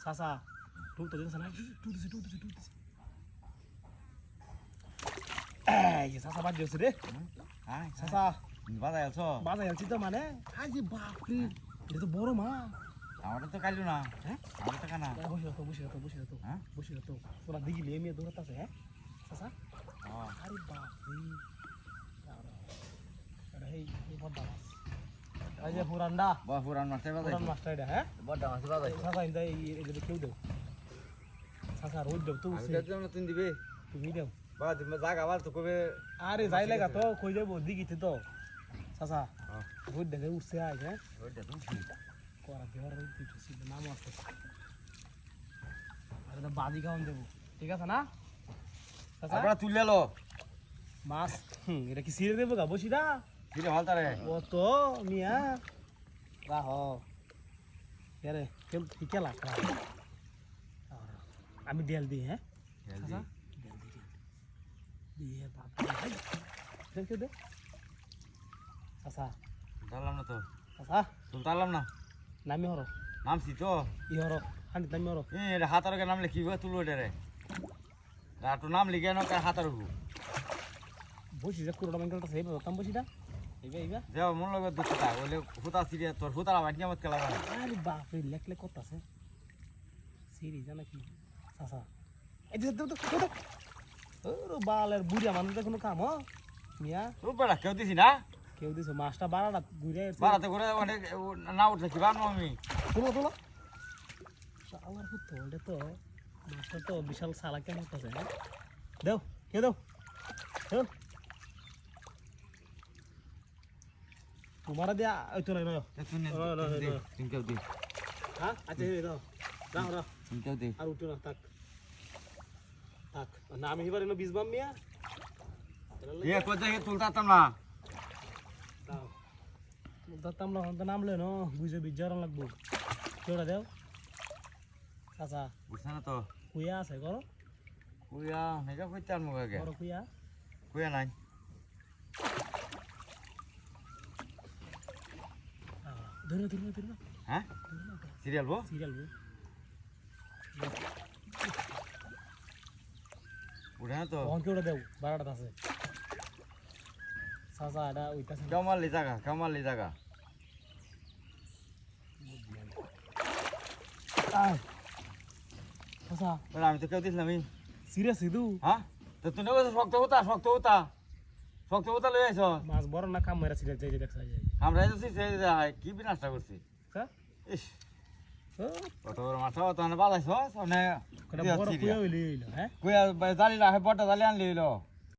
চাচা টুক তো দিতেছে না টুক দিছে এই যে চাচা বাদ দিয়েছে রে হ্যাঁ চাচা বাজাই আছো বাজাই আনছি তো মানে আরে বাপরে এটা তো বড় মাছ আমারটা তো কাইলো না হ্যাঁ আমার টাকা না বসে হতো হ্যাঁ তোরা দেখি মেয়ে দৌড়াতে হ্যাঁ চাচা হ্যাঁ আরে বাপরে আরে এই বড় মাছ এই যে পুরান্ডা পুরান মাছটাই বাজাই পুরান মাছটা এটা হ্যাঁ বড় মাছ বাজাই চাচা ইন্দা এই কেউ দেও চাচা রোজ দেও তো তুমি দিবে তুমি দেও বা তুমি জাগা বাল তো কবে আরে যাই লাগা তো কই দেবো দিঘিতে তো চাচা রোজ দেখে উঠছে আয় হ্যাঁ ওইটা তুমি করা দেওয়ার দিতেছি নাম আছে আরে বাজি খাওয়ান দেবো ঠিক আছে না চাচা আমরা তুলে লো মাছ এটা কি সিরে দেবো গা বসি না কিরে ভালতারে ও তো মিয়া রাহ আরে কেউ ঠিক লাগা আমি ডেল দিই হ্যাঁ চাচা দিয়ে বাবা দেখে দে চাচা দালাম না তো চাচা তুমি দালাম না নামি হরো নামছি তো ই হরো হানি নামি হরো এটা হাতার নাম লিখিব তুলো এটা রে তো নাম লিখে না হাতার বসি যে কুড়োটা মাইকেলটা সেই ধরতাম বসিটা এইবা যাও মন লগে দুটা বলে হুতা সিরিয়া তোর হুতারা বাটি আমার খেলা আরে বাপরে লেখলে করতাছে সিরি জানা কি চাচা এই যে তো ও বালের বুড়িয়া মানুষটা কোনো কাম হ মিয়া রূপটা কেউ দিছি না কেউ দিছো মাছটা বাড়াটা ঘুরে বাড়াতে করে অনেক না উঠলে কি বানো আমি তোলো শালার পুত্র এটা তো মাছটা তো বিশাল সালা কেন হতেছে হ্যাঁ দেও কেউ দেও দেও তোমার দিয়া ওই তো নয় তুমি কেউ দি হ্যাঁ আচ্ছা এই দাও রাও তুমি কেউ দি আর উঠো না থাক না আমি এবার এনে বীজ বাম মিয়া এ কোথায় তুলতাম না দাও দাতাম না হন নামলে ন বুঝে বিজার লাগবো কেউটা দেও চাচা বুঝছ না তো কুয়া আছে করো কুয়া মেগা কইতে আর মুগে করো কুয়া কুয়া নাই ধরো হ্যাঁ সিরিয়াল বো সিরিয়াল বো উঠে না তো কোন কেউটা দেও বারাটা আছে চাচা এটা ওইতাছে কামালি জায়গা চাচা আমি তো কেউ দিছিলাম সিরিয়াস ইদু হ্যাঁ তো তুমি শক্ত হতা লই আইছ মাছ বড় না কাম মেরা সিরিয়াস যাই দেখা যায় আমরা কি বিনাশটা করছি হ্যাঁ ইস কত বড় মাছ তো বাজাইছ বড় কুয়া হইলি হ্যাঁ কুয়া জালি না বড়টা জালি আনলি